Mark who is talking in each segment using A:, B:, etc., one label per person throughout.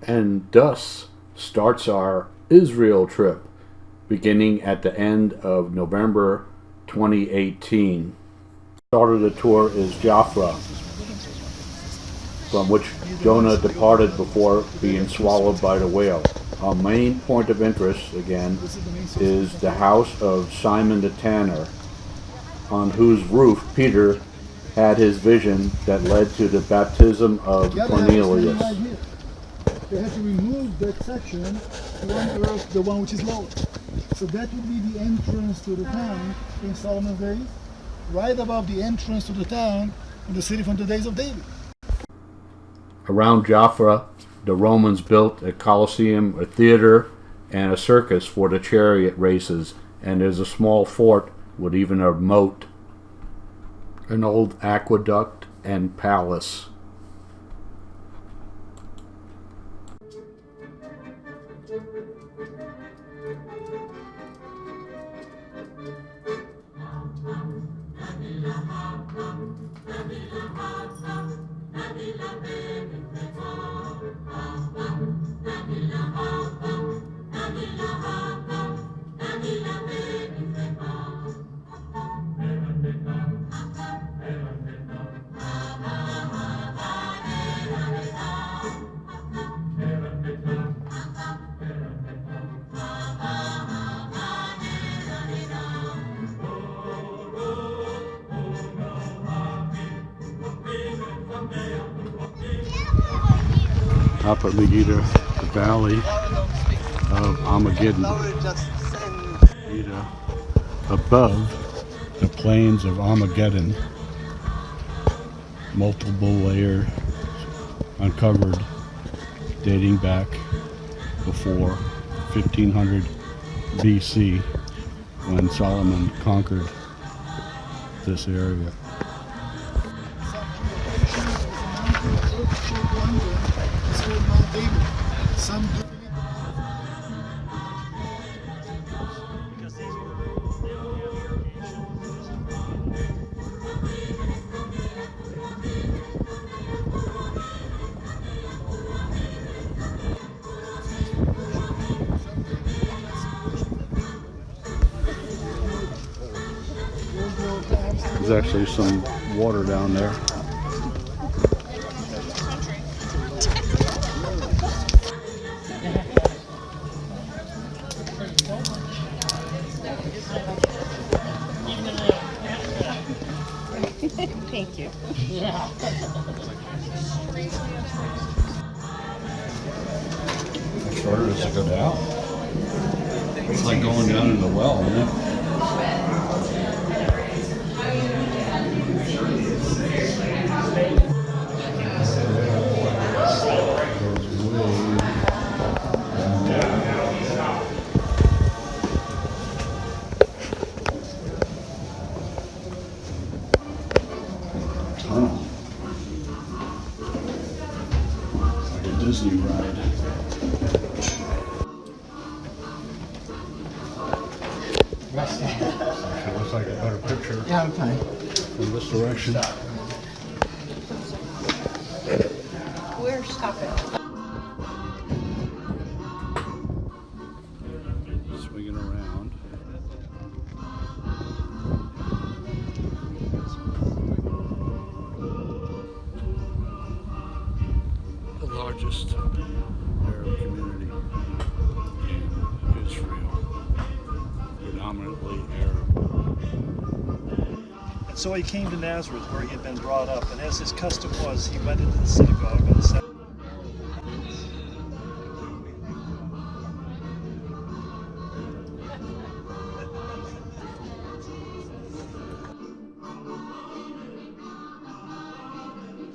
A: And thus starts our Israel trip, beginning at the end of November 2018. Start of the tour is Jaffa, from which Jonah departed before being swallowed by the whale. Our main point of interest, again, is the house of Simon the tanner, on whose roof Peter had his vision that led to the baptism of Cornelius.
B: They had to remove that section to unearth the one which is lower. So that would be the entrance to the town in Solomon's days, right above the entrance to the town in the city from the days of David.
A: Around Jaffa, the Romans built a Colosseum, a theater, and a circus for the chariot races, and there's a small fort with even a moat, an old aqueduct, and palace. Up at Megiddo, the valley of Armageddon. Megiddo, above the plains of Armageddon, multiple layers uncovered dating back before 1500 BC when Solomon conquered this area. There's actually some water down there.
C: Thank you. Yeah.
A: Shorter as to go down. It's like going down in the well, isn't it? Disney ride. It looks like a better picture.
D: Yeah, I'm fine.
A: From this direction.
C: We're stopping.
A: Swinging around. The largest Arab community in Israel, predominantly Arab.
E: And so he came to Nazareth, where he had been brought up, and as his custom was, he went into the synagogue on the Sabbath.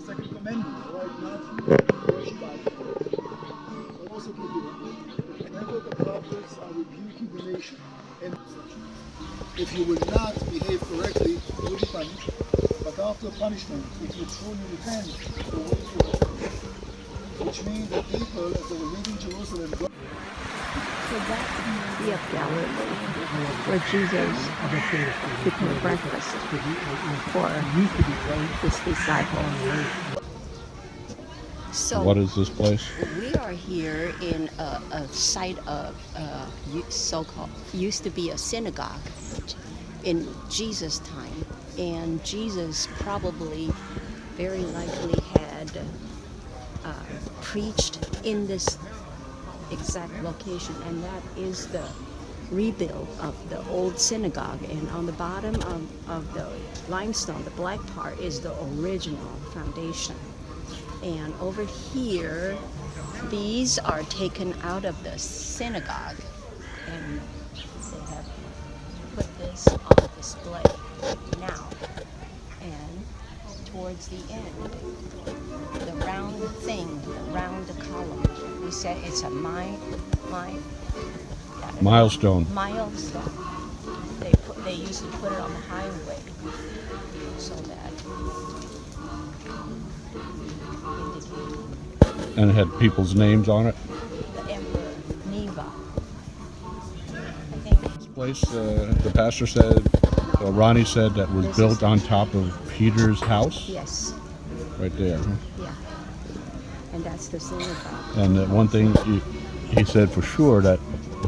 B: Second commandment, right? Not worship idols. But also to do whenever the prophets are rebuking the nation, and if you will not behave correctly, you will be punished. But after punishment, if you truly repent, the way you will. Which means that people, as they were leaving Jerusalem,
C: So that's the Sea of Galilee, where Jesus prepared breakfast for his disciples. So
A: What is this place?
C: we are here in a site of so-called used to be a synagogue in Jesus' time, and Jesus probably very likely had preached in this exact location, and that is the rebuild of the old synagogue. And on the bottom of the limestone, the black part is the original foundation. And over here, these are taken out of the synagogue, and they have put this on display now. And towards the end, the round thing, the round column, we said it's a
A: Milestone.
C: milestone. They used to put it on the highway so that indicated
A: And it had people's names on it.
C: the Emperor Neva. I think
A: This place, the pastor said, Ronnie said, that was built on top of Peter's house.
C: yes,
A: Right there.
C: yeah, and that's the synagogue.
A: And one thing he said for sure, that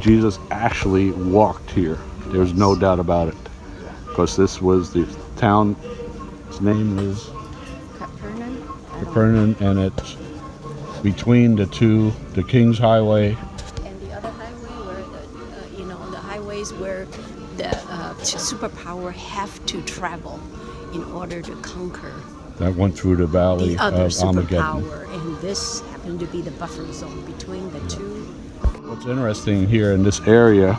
A: Jesus actually walked here. There's no doubt about it. Because this was the town, its name is Capernaum, and it's between the two, the King's Highway.
C: And the other highway where the highways where the superpower have to travel in order to conquer
A: That went through the valley
C: the other
A: of Armageddon.
C: superpower, and this happened to be the buffer zone between the two.
A: What's interesting here in this area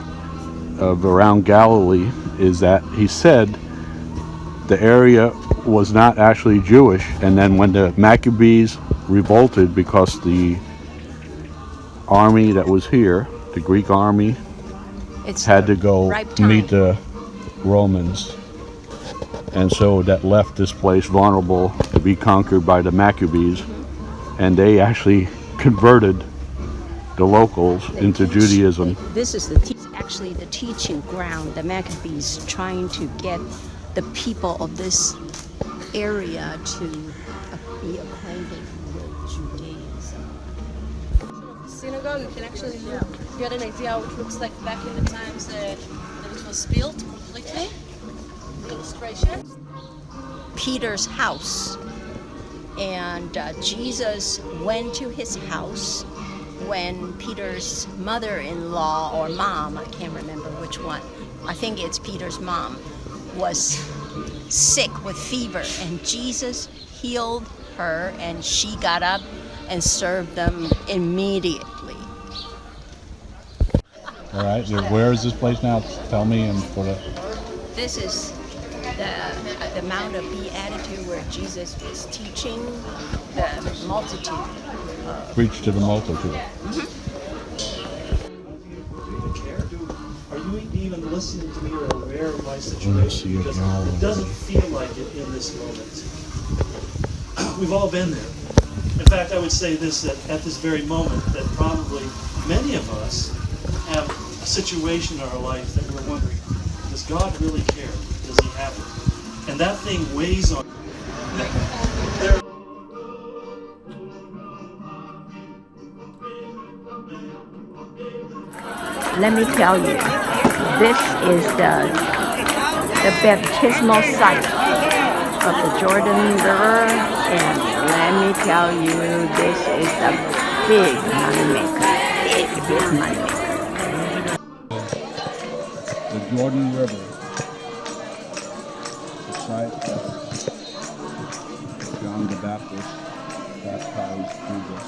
A: of around Galilee is that he said the area was not actually Jewish, and then when the Maccabees revolted because the army that was here, the Greek army,
C: It's
A: had to go
C: ripe time.
A: meet the Romans, and so that left this place vulnerable to be conquered by the Maccabees, and they actually converted the locals into Judaism.
C: This is actually the teaching ground. The Maccabees trying to get the people of this area to be acquainted with Judaism.
D: Synagogue, you can actually get an idea what it looks like back in the times that it was built completely. Illustration.
C: Peter's house, and Jesus went to his house when Peter's mother-in-law or mom, I can't remember which one, I think it's Peter's mom, was sick with fever, and Jesus healed her, and she got up and served them immediately.
A: All right, where is this place now? Tell me and put it.
C: This is the Mount of Beatitudes where Jesus was teaching the multitude.
A: Preach to the multitude.
E: Are you even listening to me or aware of my
A: Let's see
E: situation?
A: it
E: Because
A: now.
E: it doesn't feel like it in this moment. We've all been there. In fact, I would say this, that at this very moment, that probably many of us have a situation in our life that we're wondering, does God really care? Does he have it? And that thing weighs on there.
C: Let me tell you, this is the baptismal site of the Jordan River, and let me tell you, this is a big moneymaker, big moneymaker.
A: The Jordan River. The site of John the Baptist baptized Jesus.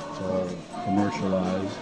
A: It's all commercialized.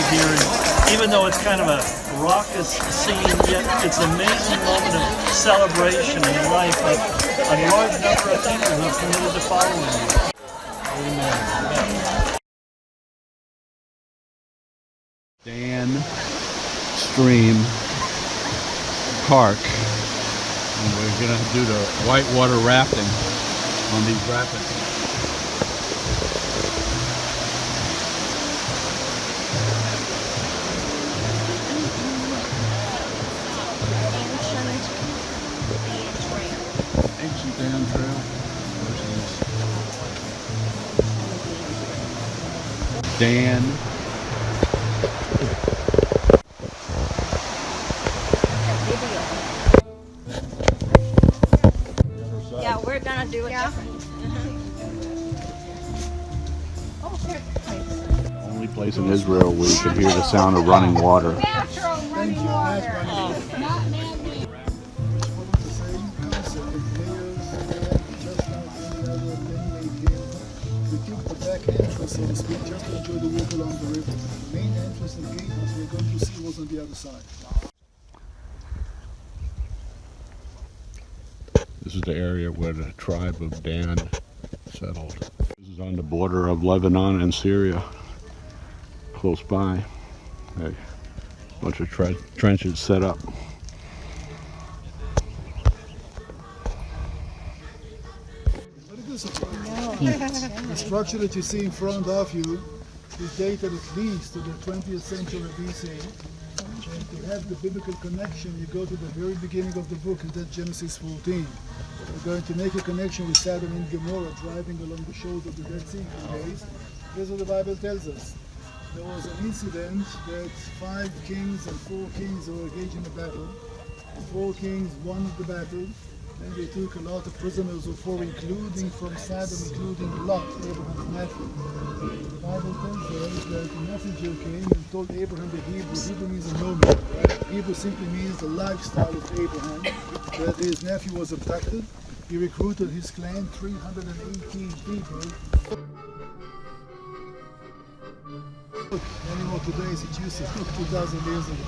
E: here. And even though it's kind of a raucous scene, yet it's an amazing moment of celebration in the life of a large number of people who have committed to following you. Amen.
A: Dan Stream Park, and we're gonna do the whitewater rafting on these rapids. Ancient Dan Trail versus Dan.
C: Yeah, we're gonna do it different.
A: Only place in Israel where you can hear the sound of running water.
B: Thank you. Not man-made. It's one of the same concept of players that just like any other man-made game. We took the back entrance, so to speak, just to enjoy the walk along the river. The main entrance and gate, as we're going to see, was on the other side.
A: This is the area where the tribe of Dan settled. This is on the border of Lebanon and Syria, close by. A bunch of trenches set up.
B: Very good surprise. The structure that you see in front of you is dated at least to the 20th century BC. And to have the biblical connection, you go to the very beginning of the book, and that's Genesis 14. We're going to make a connection with Sodom and Gomorrah driving along the shores of the Dead Sea for days. Here's what the Bible tells us. There was an incident that 5 kings and 4 kings were engaged in a battle. The 4 kings won the battle, and they took a lot of prisoners of war, including from Sodom, including Lot, Abraham's nephew. The Bible tells us that a messenger came and told Abraham the Hebrew. Hebrew means a nomad. Hebrew simply means the lifestyle of Abraham, that his nephew was abducted. He recruited his clan, 318 people. Look, anymore today as it used to look 2,000 years ago.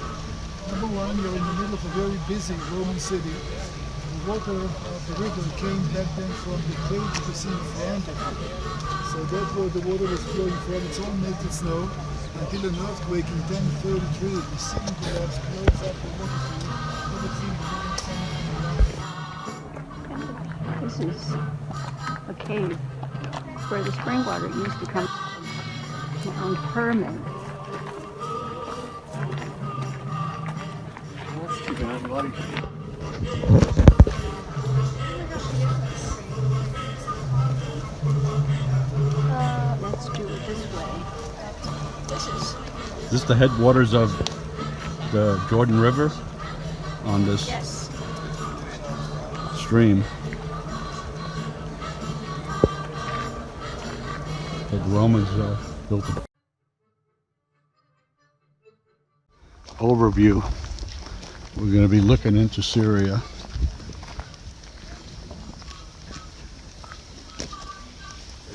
B: Number one, you're in the middle of a very busy Roman city. The water of the river came back then from the cave that you see in front of you. So that's where the water was flowing from. It's all melted snow until an earthquake in 1033. The city collapsed, closed up the water field.
C: This is a cave where the spring water used to come on Hermon. Let's do it this way.
A: This is the headwaters of the Jordan River on this stream. The Romans built it. Overview. We're going to be looking into Syria.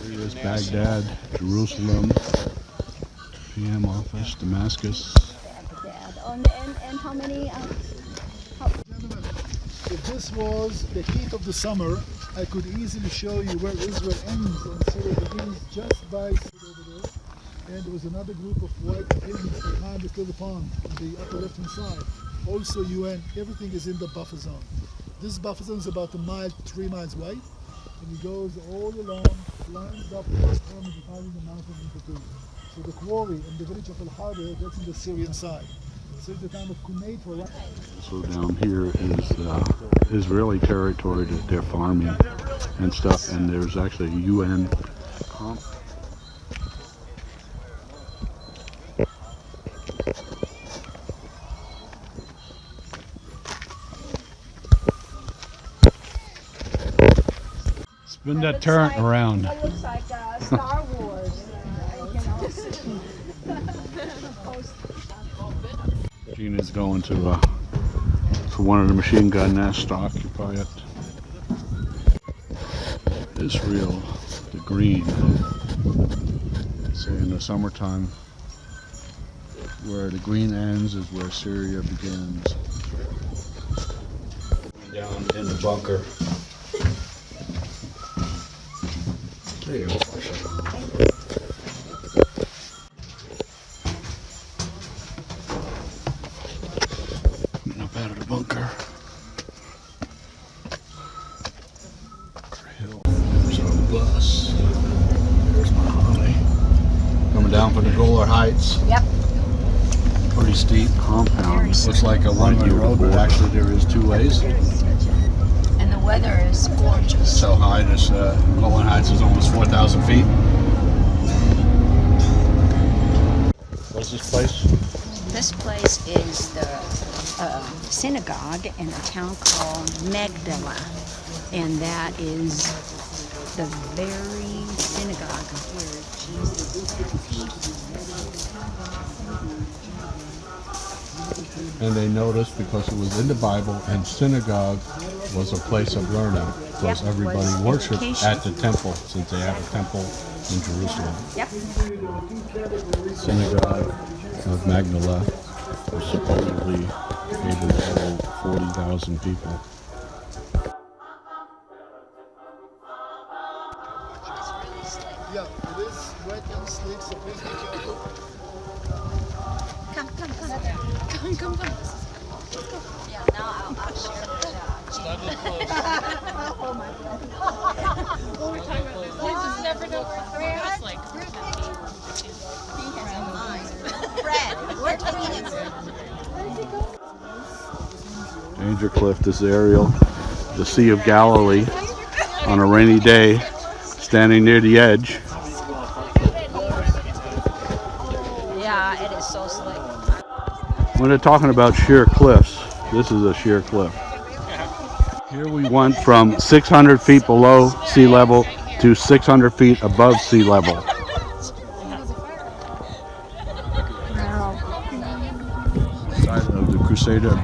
A: Here is Baghdad, Jerusalem, PM office, Damascus.
C: And how many?
B: Gentlemen, if this was the heat of the summer, I could easily show you where Israel ends and Syria begins just by over there. And there was another group of white buildings behind this little pond on the upper left-hand side. Also UN, everything is in the buffer zone. This buffer zone is about 3 miles wide, and it goes all along, lines up past Carmel, dividing the mountain into 2. So the quarry and the village of El-Harbi, that's in the Syrian side. So at the time of Qumran.
A: So down here is Israeli territory that they're farming and stuff, and there's actually a UN comp. Spin that turret around.
C: It looks like Star Wars.
A: Gina's going to one of the machine gun nests to occupy it. Israel, the green. Say in the summertime,
F: Where the green ends is where Syria begins.
A: Down in the bunker. There you go.
F: Getting up out of the bunker. Hill. There's our bus. There's my Holly. Coming down from the Golan Heights.
C: Yep.
F: Pretty steep compound. Looks like a one-way road, but actually there is two ways.
C: And the weather is gorgeous.
F: So high, this Golan Heights is almost 4,000 feet. What's this place?
C: This place is the synagogue in a town called Megiddo, and that is the very synagogue where Jesus had.
F: And they noticed because it was in the Bible, and synagogue was a place of learning, because
C: Yep,
F: everybody
C: was
F: worshipped
C: education.
F: at the temple, since they have a temple in Jerusalem.
C: Yep.
F: Synagogue of Magdala was supposedly able to hold 40,000 people.
B: Yeah, it is wet and slick, so please be careful.
C: Come. Yeah, now I'll share the
G: Snuggle close.
D: Oh my God. What we're talking about this. This is never know where it's like.
C: He has a mind. Fred, we're taking it.
F: Danger Cliff, this aerial, the Sea of Galilee, on a rainy day, standing near the edge.
C: Yeah, it is so slick.
F: When they're talking about sheer cliffs, this is a sheer cliff. Here we went from 600 feet below sea level to 600 feet above sea level. Side of the Crusader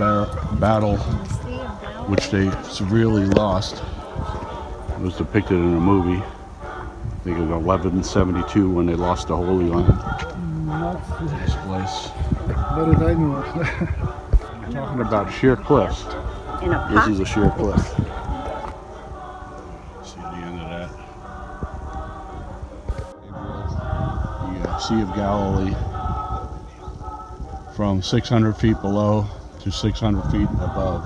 F: battle, which they severely lost, was depicted in a movie. I think it was 1172 when they lost the Holy Land. This place.
B: What did I know?
F: We're talking about sheer cliffs.
C: In a
F: This is a sheer cliff. See the end of that. The Sea of Galilee, from 600 feet below to 600 feet above.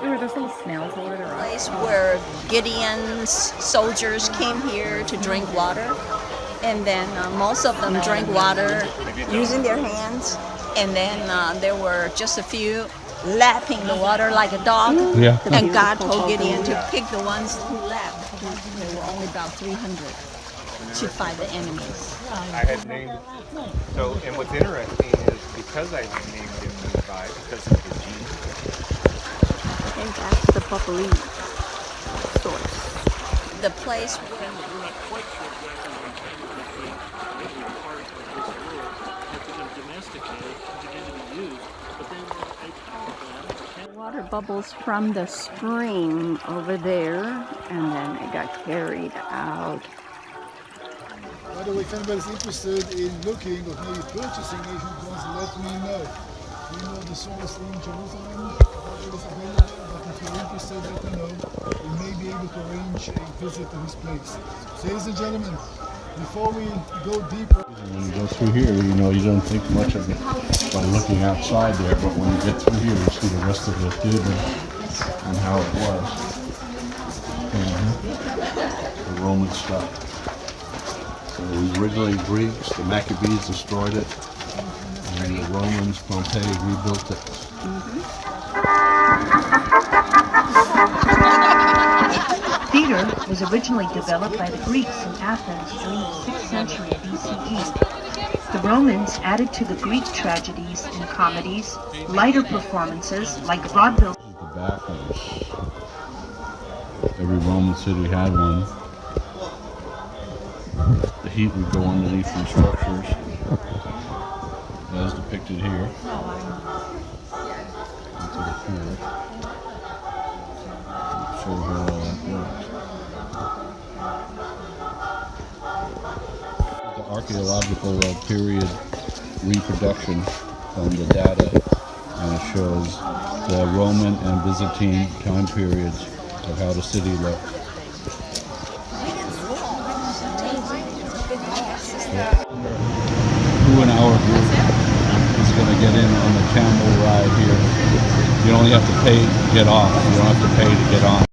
H: There were those little snails over there.
C: place where Gideon's soldiers came here to drink water, and then most of them drank water using their hands, and then there were just a few lapping the water like a dog.
F: Yeah.
C: And God told Gideon to pick the ones who lapped. There were only about 300 to fight the enemies.
G: I had named, so, and what's interesting is because I named him Levi, because of the gene.
C: And that's the Popoli source. The place where water bubbles from the spring over there, and then it got carried out.
B: By the way, if anybody's interested in looking or maybe purchasing Asian ones, let me know. We know the source in Jerusalem, that is available, but if you're interested, let me know. We may be able to arrange a visit to this place. So, ladies and gentlemen, before we go deeper,
F: When you go through here, you know, you don't think much of it by looking outside there, but when you get through here, you see the rest of the theater and how it was. The Roman stuff. So it was originally Greeks, the Maccabees destroyed it, and the Romans, Pompey, rebuilt it.
I: Theater was originally developed by the Greeks in Athens during the 6th century BCE. The Romans added to the Greek tragedies and comedies lighter performances like vaudeville.
F: This is the bathhouse. Every Roman city had one. The heat would go underneath these structures, as depicted here. Into the pool. Show how all that works. The archaeological period reproduction from the data, and it shows the Roman and Byzantine time periods of how the city looked. 2-hour group is going to get in on the camel ride here. You only have to pay to get off. You don't have to pay to get on.